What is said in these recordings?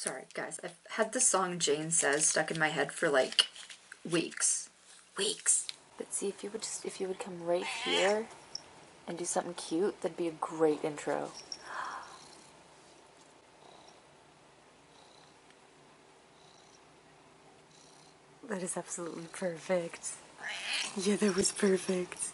Sorry, guys. I've had the song Jane Says stuck in my head for like weeks. Weeks. But see, if you would come right here and do something cute, that'd be a great intro. That is absolutely perfect. Yeah, that was perfect.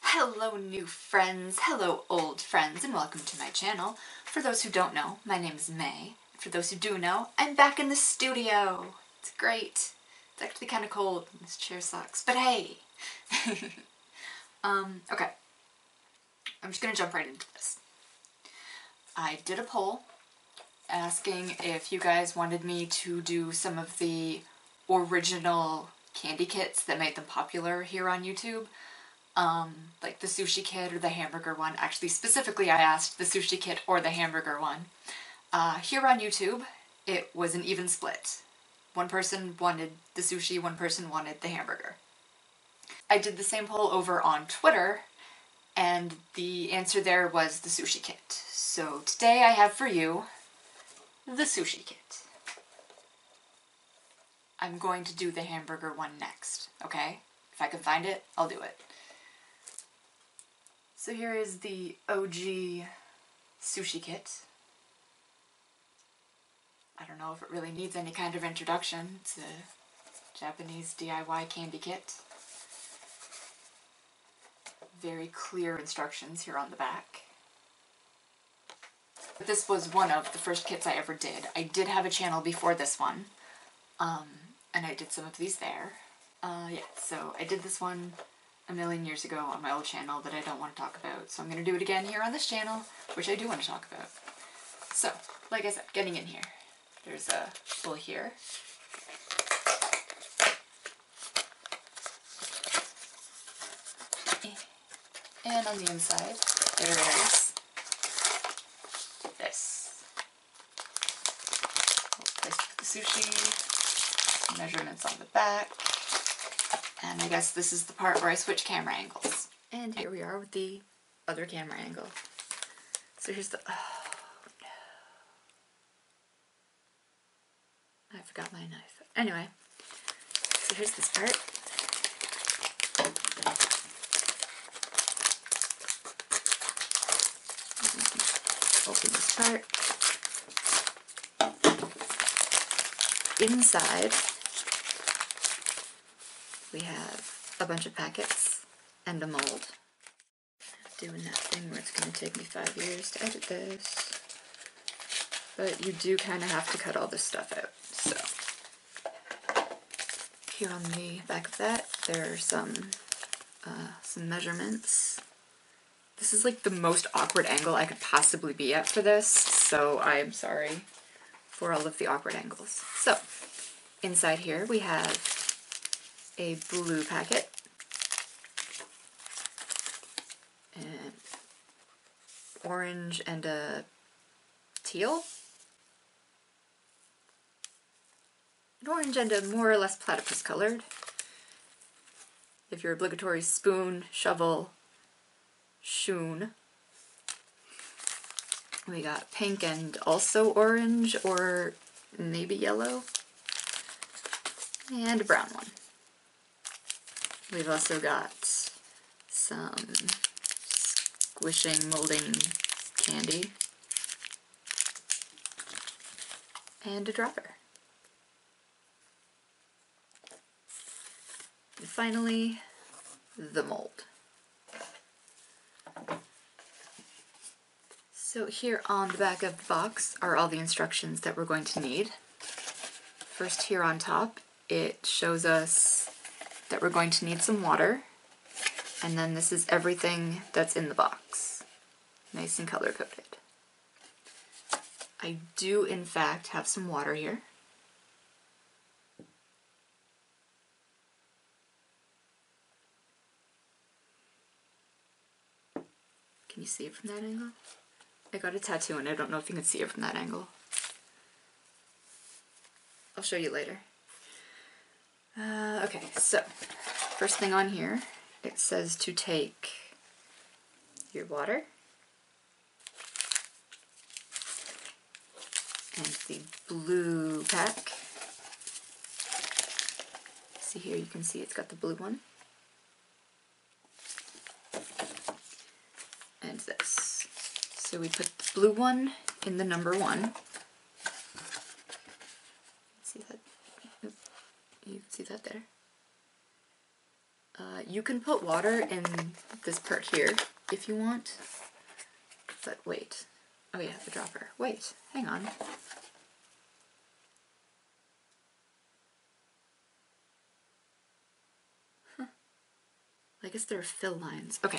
Hello new friends, hello old friends, and welcome to my channel. For those who don't know, my name is May. For those who do know, I'm back in the studio. It's great. It's actually kind of cold and this chair sucks, but hey. Okay. I'm just gonna jump right into this. I did a poll asking if you guys wanted me to do some of the original candy kits that made them popular here on YouTube. Like the sushi kit or the hamburger one. Actually, specifically I asked the sushi kit or the hamburger one. Here on YouTube, it was an even split. One person wanted the sushi, one person wanted the hamburger. I did the same poll over on Twitter, and the answer there was the sushi kit. So today I have for you the sushi kit. I'm going to do the hamburger one next, okay? If I can find it, I'll do it. So here is the OG sushi kit. I don't know if it really needs any kind of introduction. It's a Japanese DIY candy kit. Very clear instructions here on the back. But this was one of the first kits I ever did. I did have a channel before this one, and I did some of these there. Yeah, so I did this one a million years ago on my old channel that I don't want to talk about, so I'm going to do it again here on this channel, which I do want to talk about. So, like I said, getting in here. There's a bowl here. And on the inside, there is this. Place for the sushi, measurements on the back, and I guess this is the part where I switch camera angles. And here we are with the other camera angle. So here's the, oh no. I forgot my knife. Anyway, so here's this part. Open this part. Inside, we have a bunch of packets and a mold. Doing that thing where it's going to take me 5 years to edit this. But you do kind of have to cut all this stuff out. So, here on the back of that, there are some measurements. This is like the most awkward angle I could possibly be at for this, so I am sorry for all of the awkward angles. So, inside here we have a blue packet, and orange and a teal, an orange and a more or less platypus colored. If your obligatory spoon, shovel, shoon. We got pink and also orange or maybe yellow. And a brown one. We've also got some squishing, molding candy. And a dropper. And finally, the mold. So here on the back of the box are all the instructions that we're going to need. First, here on top, it shows us that we're going to need some water, and then this is everything that's in the box. Nice and color-coded. I do, in fact, have some water here. Can you see it from that angle? I got a tattoo and I don't know if you can see it from that angle. I'll show you later. Okay, so first thing on here, it says to take your water and the blue pack. See here, you can see it's got the blue one. And this. So we put the blue one in the number 1. See that? Oop. You can see that there. You can put water in this part here if you want. But wait. Oh yeah, the dropper. Wait, hang on. Huh. I guess there are fill lines. Okay.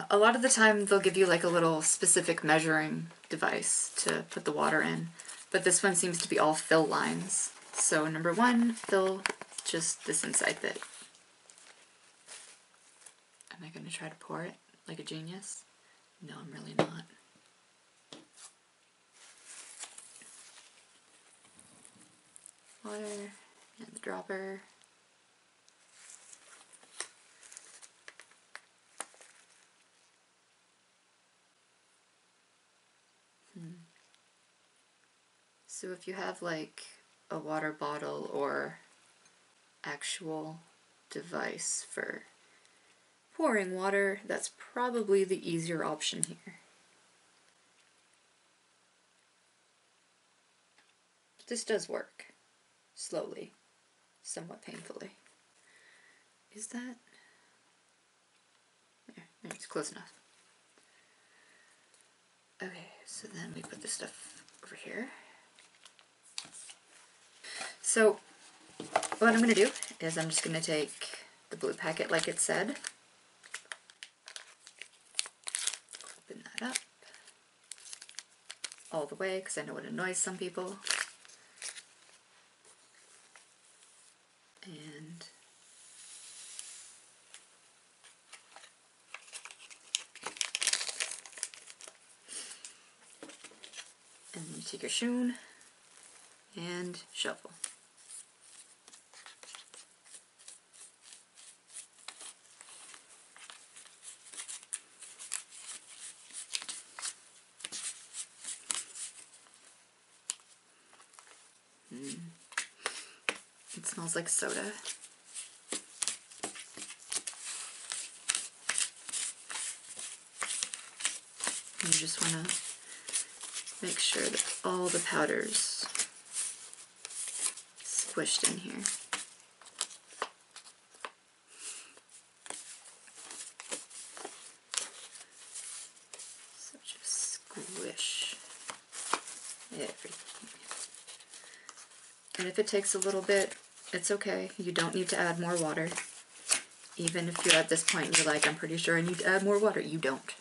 A lot of the time they'll give you like a little specific measuring device to put the water in, but this one seems to be all fill lines. So number 1, fill just this inside bit. Am I going to try to pour it like a genius? No, I'm really not. Water and the dropper. So if you have like a water bottle or actual device for pouring water, that's probably the easier option here. This does work. Slowly. Somewhat painfully. Is that? There, it's close enough. Okay, so then we put this stuff over here. So, what I'm going to do is I'm just going to take the blue packet like it said. Open that up. All the way, because I know it annoys some people. And then you take your shoon and shovel. It smells like soda. You just want to make sure that all the powder's squished in here. So just squish everything. And if it takes a little bit, it's okay. You don't need to add more water. Even if you're at this point and you're like, I'm pretty sure I need to add more water, you don't.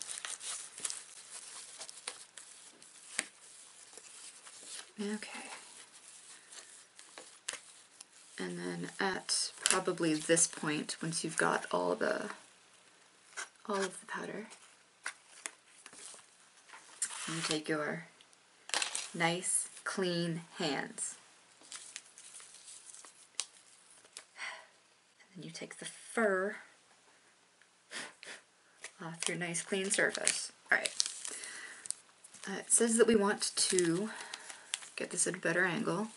Okay. And then at probably this point, once you've got all of the powder, you take your nice, clean hands. And then you take the fur off your nice, clean surface. Alright. It says that we want to get this at a better angle.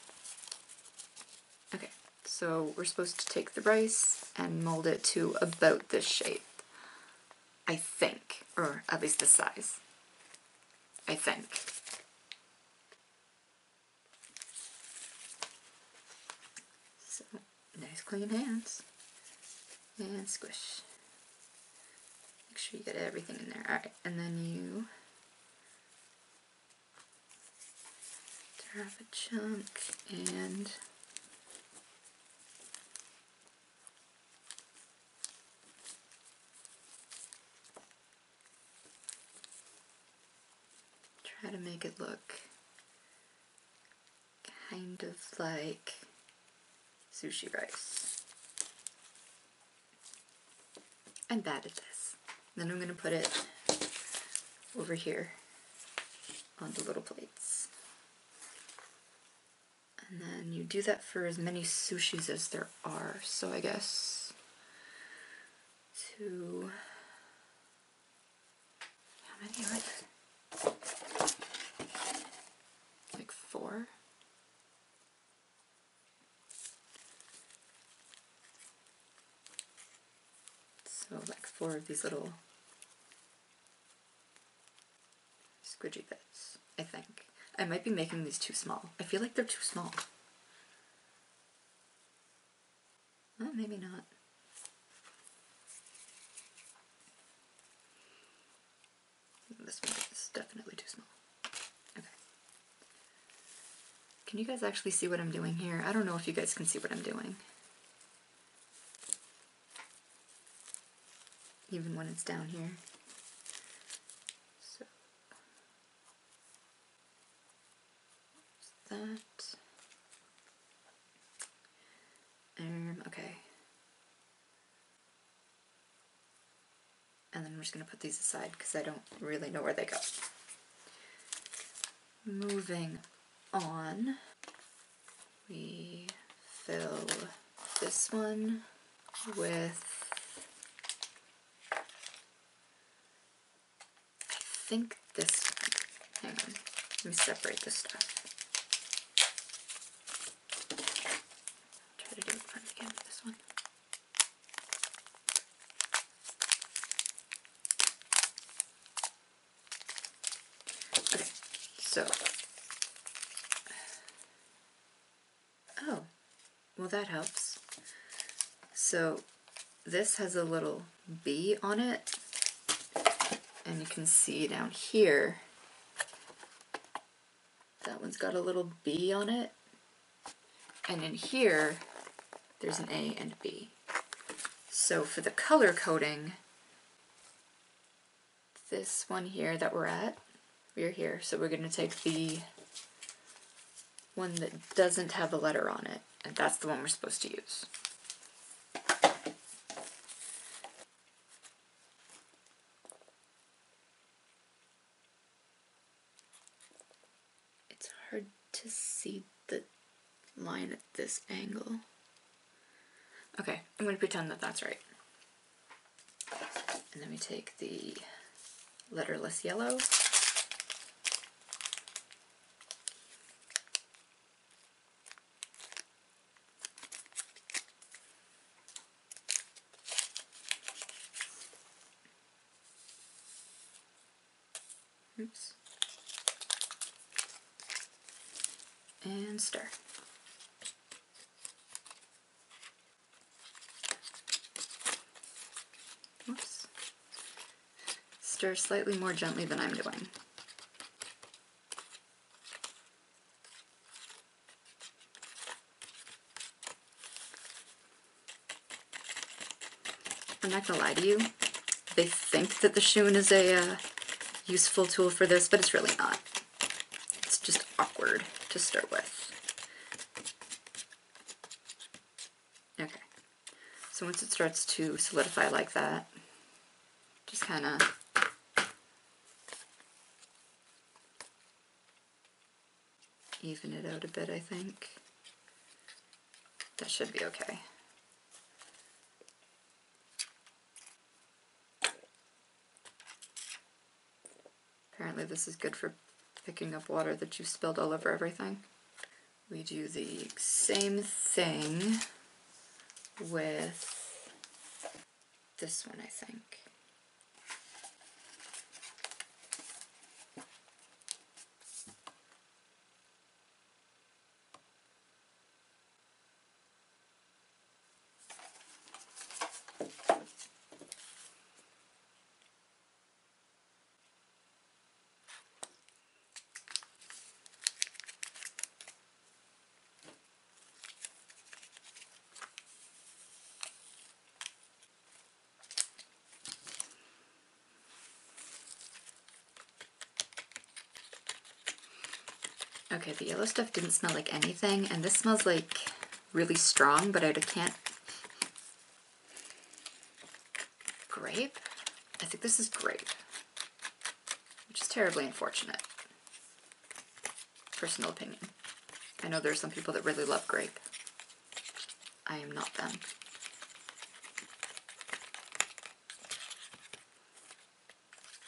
Okay, so we're supposed to take the rice and mold it to about this shape. I think, or at least this size. I think. So, nice clean hands. And squish. Make sure you get everything in there. Alright, and then you drop a chunk and try to make it look kind of like sushi rice. I'm bad at this. Then I'm going to put it over here on the little plates. And then you do that for as many sushis as there are. So I guess 2... How many are there? 4 of these little squidgy bits, I think. I might be making these too small. I feel like they're too small. Well, maybe not. This one is definitely too small. Okay. Can you guys actually see what I'm doing here? I don't know if you guys can see what I'm doing. Even when it's down here. So, that. Okay. And then I'm just going to put these aside because I don't really know where they go. Moving on, we fill this one with, I think this one. Hang on, let me separate this stuff. Try to do it front again with this one. Okay, so, oh, well that helps. So this has a little bee on it, and you can see down here, that one's got a little bee on it, and in here, there's an A and B. So for the color coding, this one here that we're here, so we're going to take the one that doesn't have a letter on it, and that's the one we're supposed to use. It's hard to see the line at this angle. Okay, I'm going to pretend that that's right. And then we take the letterless yellow. Oops. And stir. Oops. Stir slightly more gently than I'm doing. I'm not gonna lie to you, they think that the shoon is a useful tool for this, but it's really not. It's just awkward to stir with. Okay, so once it starts to solidify like that, just kind of even it out a bit, I think. That should be okay. Apparently this is good for picking up water that you've spilled all over everything. We do the same thing with this one, I think. Okay, the yellow stuff didn't smell like anything, and this smells like really strong, but I can't... Grape? I think this is grape, which is terribly unfortunate. Personal opinion. I know there are some people that really love grape. I am not them.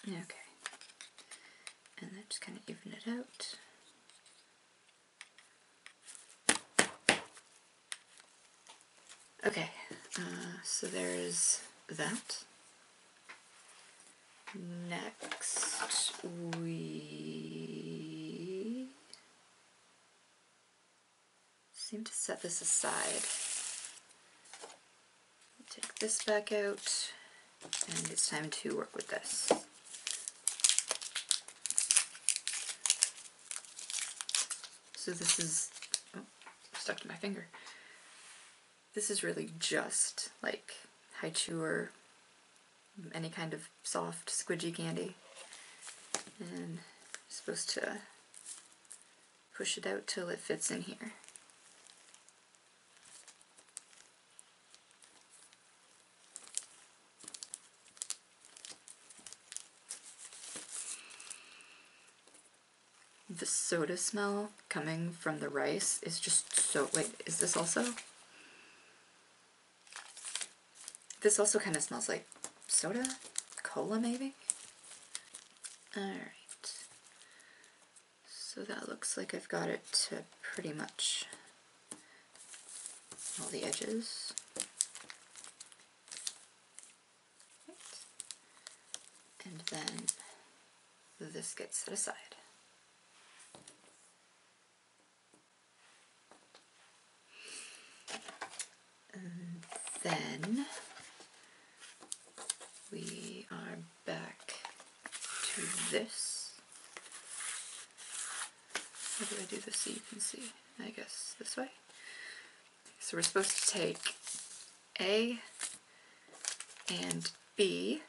Okay. And then just kind of even it out. Okay, so there's that. Next, we seem to set this aside. Take this back out, and it's time to work with this. So this is, oh, stuck to my finger. This is really just like haichu or any kind of soft squidgy candy. And you're supposed to push it out till it fits in here. The soda smell coming from the rice is just so, wait, is this also? This also kind of smells like soda? Cola maybe? Alright. So that looks like I've got it to pretty much all the edges. Right. And then this gets set aside. And then we are back to this. How do I do this so you can see? I guess this way. So we're supposed to take A and B,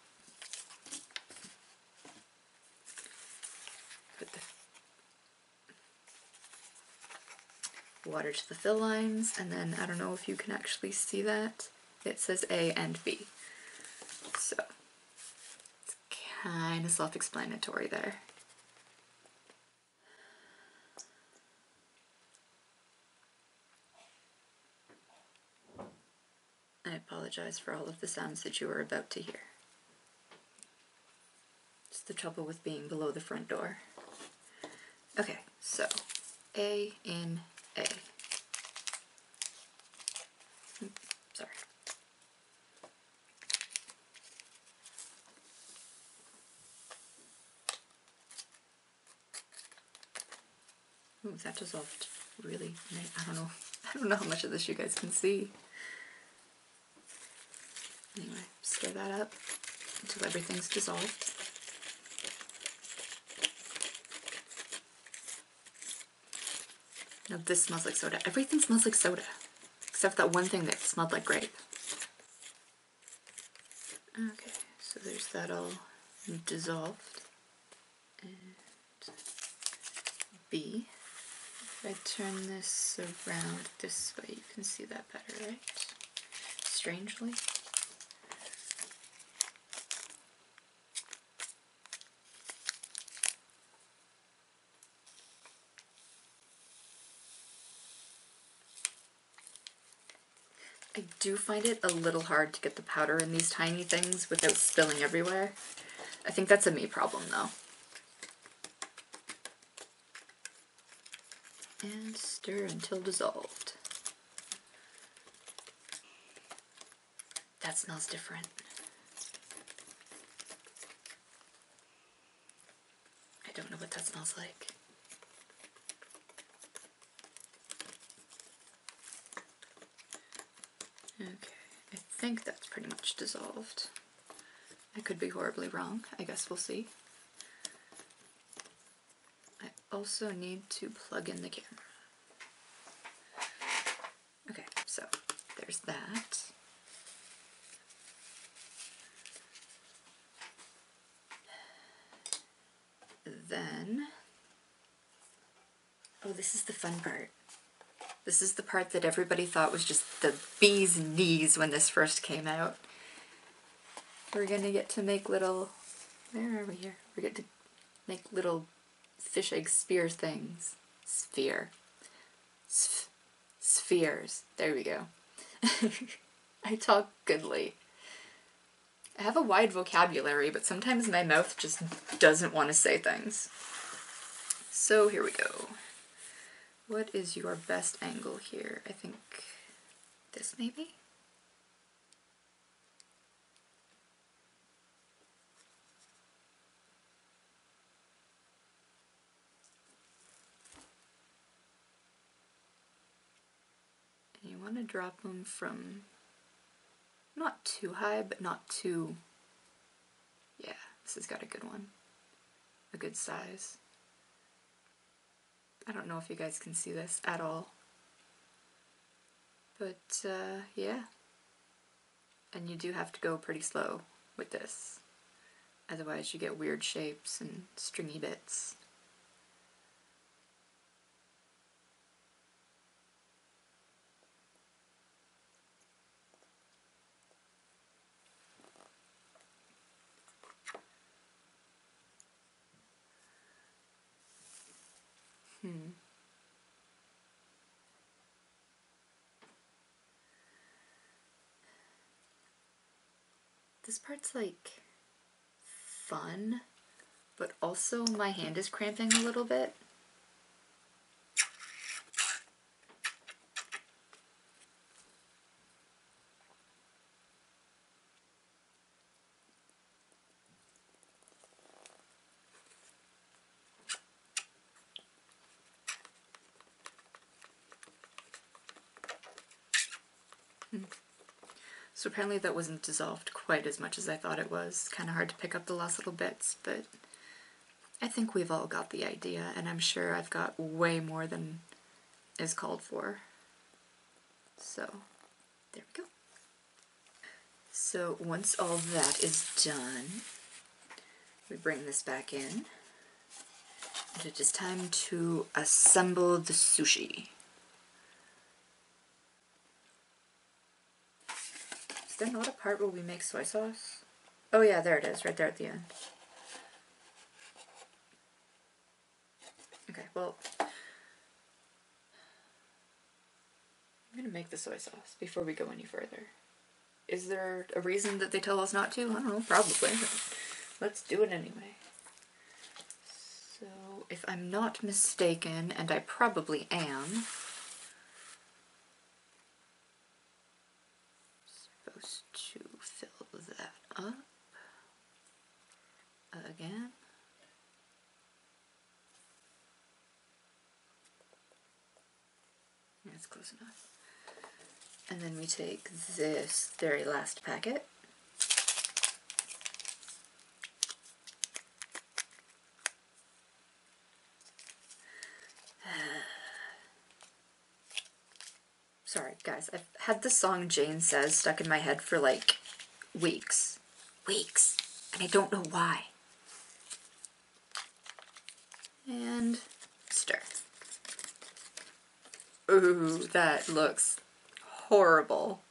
put the water to the fill lines, and then I don't know if you can actually see that. It says A and B. So it's kind of self-explanatory there. I apologize for all of the sounds that you are about to hear. It's the trouble with being below the front door. Okay, so A in A. Sorry. Ooh, that dissolved really nice. I don't know how much of this you guys can see. Anyway, stir that up until everything's dissolved. Now this smells like soda. Everything smells like soda, except that one thing that smelled like grape. Okay, so there's that all dissolved. And B. If I turn this around this way, you can see that better, right? Strangely. I do find it a little hard to get the powder in these tiny things without spilling everywhere. I think that's a me problem though. And stir until dissolved. That smells different. I don't know what that smells like. Okay, I think that's pretty much dissolved. I could be horribly wrong. I guess we'll see. I also need to plug in the camera. Okay, so there's that. Then, oh, this is the fun part. This is the part that everybody thought was just the bee's knees when this first came out. We're gonna get to make little, where are we here? We get to make little fish egg spear things. Spheres. There we go. I talk goodly. I have a wide vocabulary, but sometimes my mouth just doesn't want to say things. So here we go. What is your best angle here? I think this maybe? want to drop them from not too high, but not too... Yeah, this has got a good one. A good size. I don't know if you guys can see this at all. But, yeah. And you do have to go pretty slow with this. Otherwise you get weird shapes and stringy bits. This part's like fun, but also my hand is cramping a little bit. So apparently that wasn't dissolved quite as much as I thought it was. Kind of hard to pick up the last little bits, but I think we've all got the idea, and I'm sure I've got way more than is called for. So, there we go. So once all that is done, we bring this back in, and it is time to assemble the sushi. Is there not a part where we make soy sauce? Oh yeah, there it is, right there at the end. Okay, well, I'm gonna make the soy sauce before we go any further. Is there a reason that they tell us not to? I don't know, probably. Let's do it anyway. So, if I'm not mistaken, and I probably am, supposed to fill that up again. That's close enough. And then we take this very last packet. Sorry, guys, I've had the song Jane Says stuck in my head for like weeks. Weeks. And I don't know why. And stir. Ooh, that looks horrible.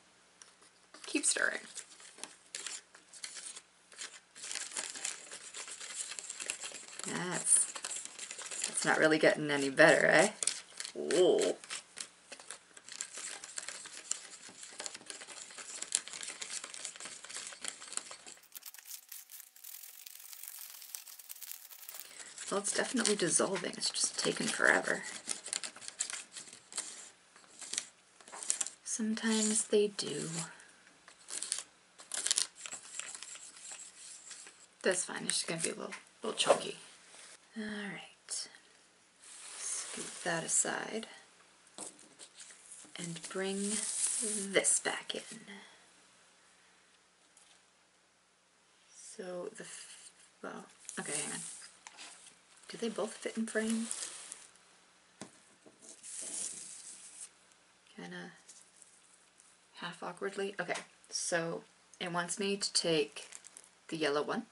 Keep stirring. That's not really getting any better, eh? Ooh. Well, it's definitely dissolving. It's just taken forever. Sometimes they do. That's fine. It's just gonna be a little chunky. Alright. Scoop that aside. And bring this back in. So well, okay, hang on. Do they both fit in frame? Kinda half awkwardly. Okay, so it wants me to take the yellow one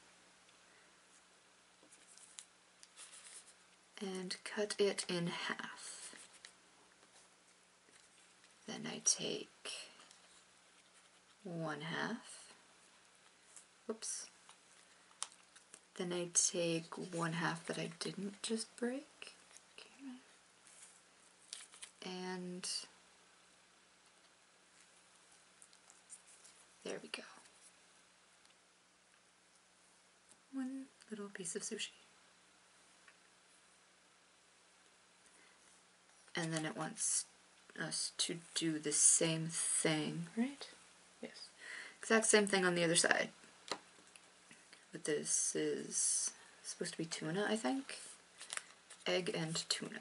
and cut it in half. Then I take 1/2. Whoops. Then I take 1/2 that I didn't just break. Okay. And there we go. One little piece of sushi. And then it wants us to do the same thing, right? Yes. Exact same thing on the other side. But this is supposed to be tuna, I think. Egg and tuna.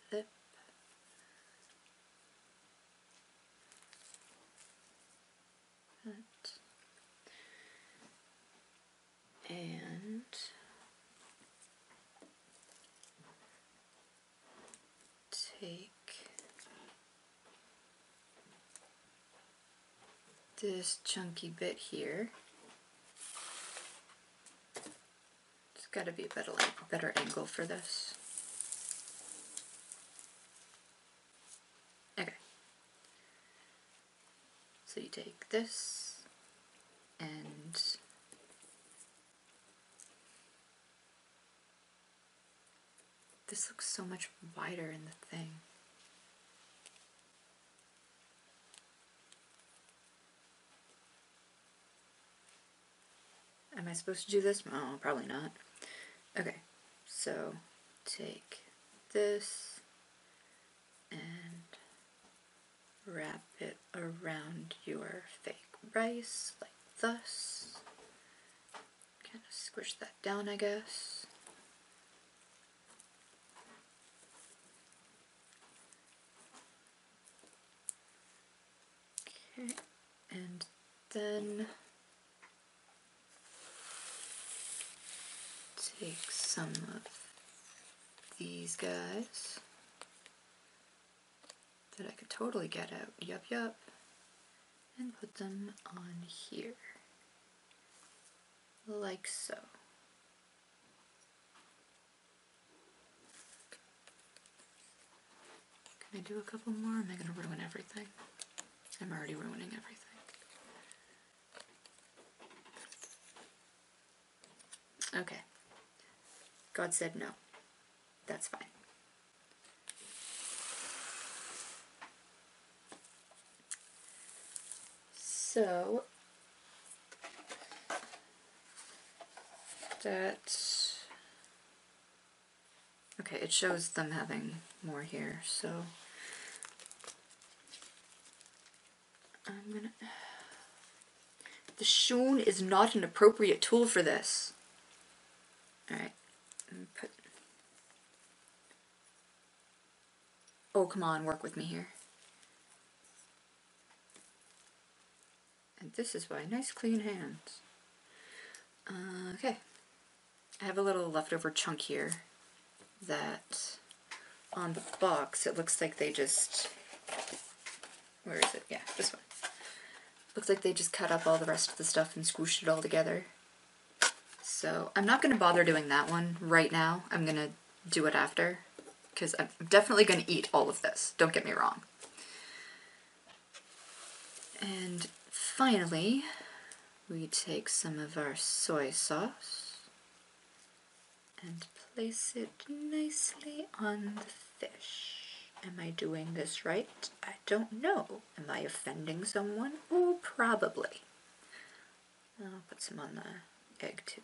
Flip. That. And take this chunky bit here. There's got to be a better angle for this. Okay. So you take this and this looks so much wider in the thing. Am I supposed to do this? Oh, probably not. Okay, so take this and wrap it around your fake rice like thus. Kind of squish that down, I guess. Okay, and then take some of these guys that I could totally get out, yup, and put them on here, like so. Can I do a couple more? Am I going to ruin everything? I'm already ruining everything. Okay. God said no. That's fine. So that, okay, it shows them having more here, so I'm gonna, the shoon is not an appropriate tool for this. Alright, put, oh come on, work with me here. And this is why, nice clean hands. Okay, I have a little leftover chunk here that on the box it looks like they just, where is it? Yeah, this one. Looks like they just cut up all the rest of the stuff and squished it all together. So I'm not going to bother doing that one right now. I'm going to do it after, because I'm definitely going to eat all of this. Don't get me wrong. And finally, we take some of our soy sauce and place it nicely on the fish. Am I doing this right? I don't know. Am I offending someone? Oh, probably. I'll put some on the egg too.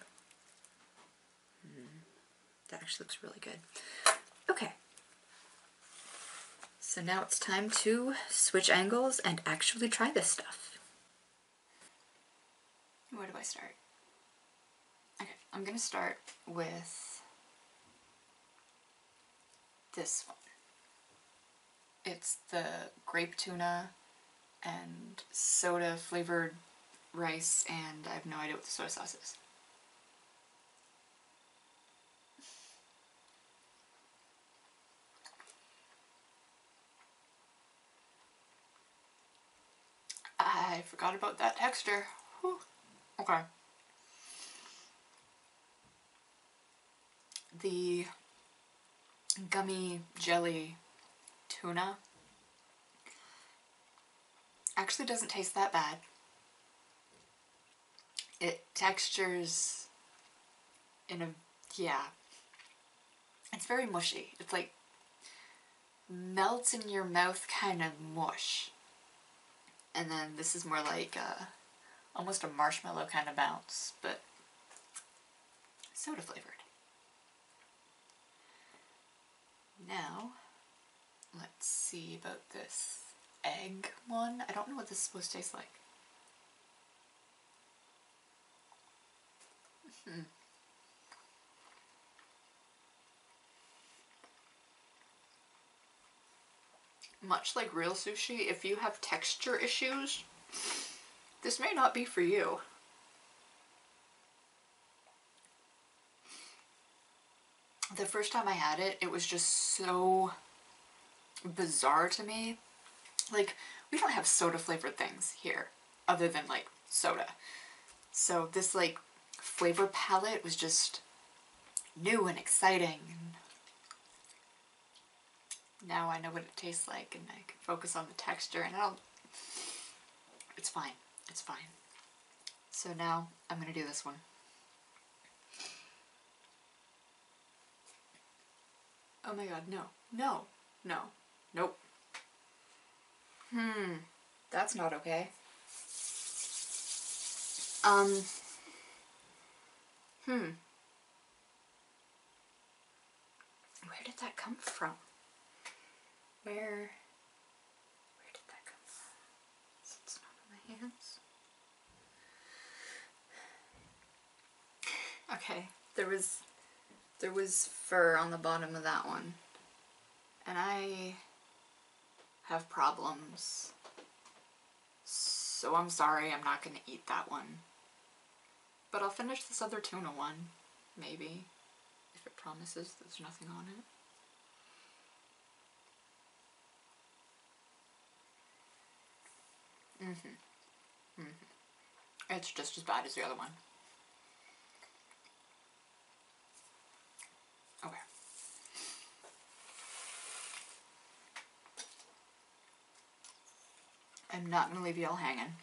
That actually looks really good. Okay. So now it's time to switch angles and actually try this stuff. Where do I start? Okay, I'm gonna start with this one. It's the grape tuna and soda flavored rice, and I have no idea what the soy sauce is. I forgot about that texture. Whew. Okay. The gummy jelly tuna actually doesn't taste that bad. It textures in a, yeah, it's very mushy. It's like melts in your mouth kind of mush. And then this is more like almost a marshmallow kind of bounce, but soda flavored. Now, let's see about this egg one. I don't know what this is supposed to taste like. much like real sushi, if you have texture issues, this may not be for you. The first time I had it, it was just so bizarre to me. Like, we don't have soda flavored things here other than like soda. So this like flavor palette was just new and exciting. Now I know what it tastes like and I can focus on the texture and it's fine. It's fine. So now I'm gonna do this one. Oh my god, no. No. No. Nope. That's not okay. Where did that come from? Where did that come from? It's not on my hands. Okay, there was fur on the bottom of that one. And I have problems. So I'm sorry, I'm not gonna eat that one. But I'll finish this other tuna one, maybe, if it promises there's nothing on it. It's just as bad as the other one. Okay. I'm not going to leave you all hanging.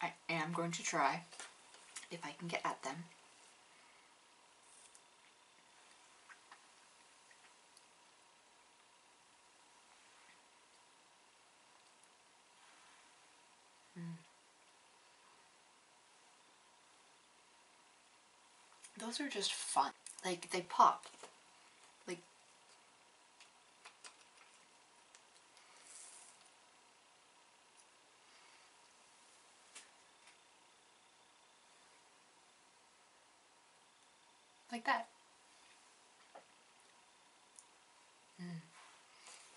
I am going to try, if I can get at them. Those are just fun. Like, they pop. Like, that.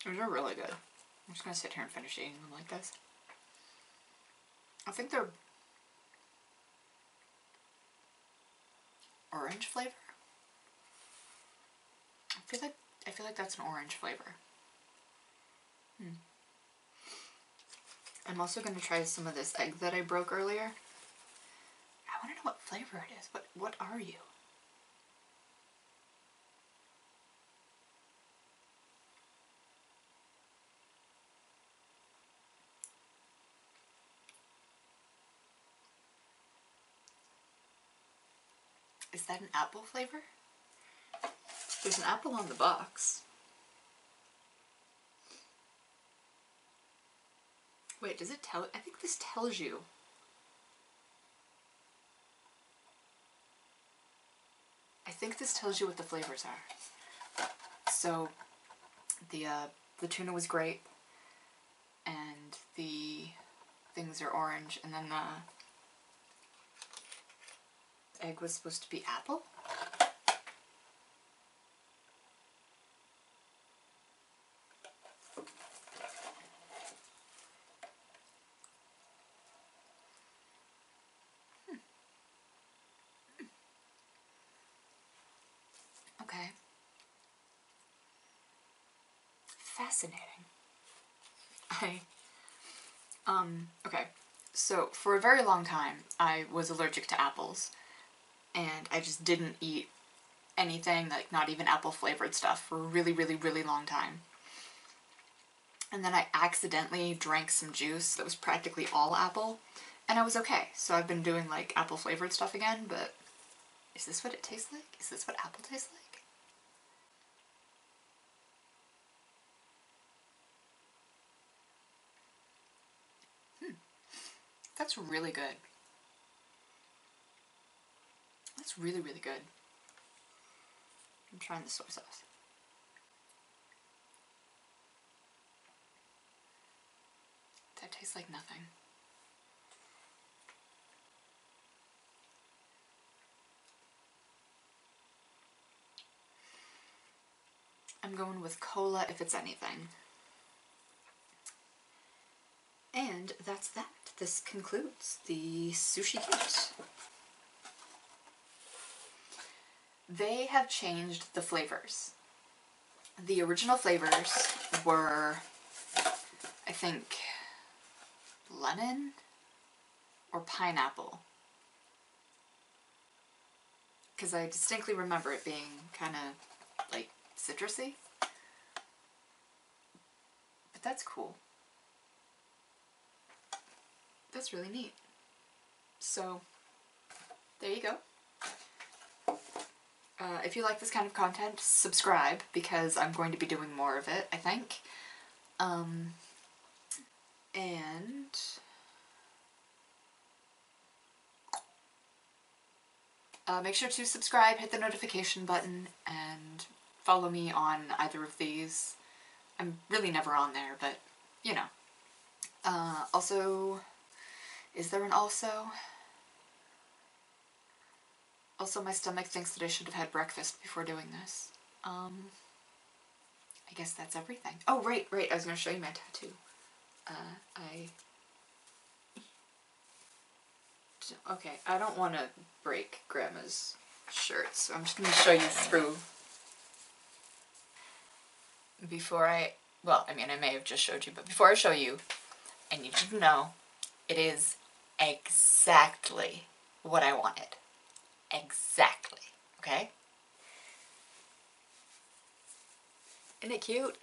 Those are really good. I'm just gonna sit here and finish eating them like this. I think they're orange flavor. I feel like that's an orange flavor. I'm also gonna try some of this egg that I broke earlier. I want to know what flavor it is. What are you? Is that an apple flavor? There's an apple on the box. Wait, does it tell? I think this tells you. I think this tells you what the flavors are. So, the tuna was grape, and the things are orange, and then the egg was supposed to be apple? Okay. Fascinating. Okay. So, for a very long time, I was allergic to apples, and I just didn't eat anything, like not even apple flavored stuff, for a really, really, really long time. And then I accidentally drank some juice that was practically all apple, and I was okay. So I've been doing like apple flavored stuff again, but is this what it tastes like? Is this what apple tastes like? That's really good. That's really, really good. I'm trying the soy sauce. That tastes like nothing. I'm going with cola if it's anything. that's that. This concludes the sushi kit. They have changed the flavors. The original flavors were, I think, lemon or pineapple. Because I distinctly remember it being kind of like citrusy. But that's cool. That's really neat. So, there you go. If you like this kind of content, subscribe, because I'm going to be doing more of it, I think. And make sure to subscribe, hit the notification button, and follow me on either of these. I'm really never on there, but, you know. Also, is there an also? Also, my stomach thinks that I should have had breakfast before doing this. I guess that's everything. Oh, right, I was going to show you my tattoo. Okay, I don't want to break Grandma's shirt, so I'm just going to show you through. Well, I mean, I may have just showed you, but before I show you, I need you to know it is exactly what I wanted. Exactly. Okay? Isn't it cute?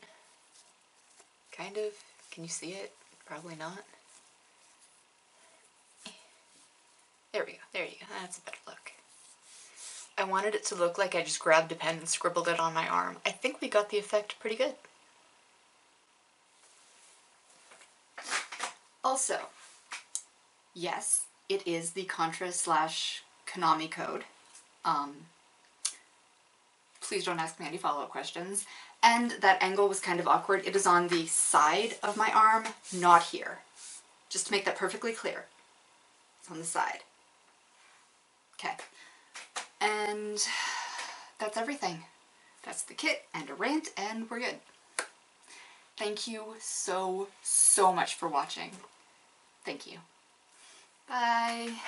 Kind of. Can you see it? Probably not. There we go. There you go. That's a better look. I wanted it to look like I just grabbed a pen and scribbled it on my arm. I think we got the effect pretty good. Also, yes, it is the Contra/Konami code. Please don't ask me any follow-up questions. And that angle was kind of awkward. It is on the side of my arm, not here. Just to make that perfectly clear. It's on the side. Okay. And that's everything. That's the kit and a rant, and we're good. Thank you so much for watching. Thank you. Bye.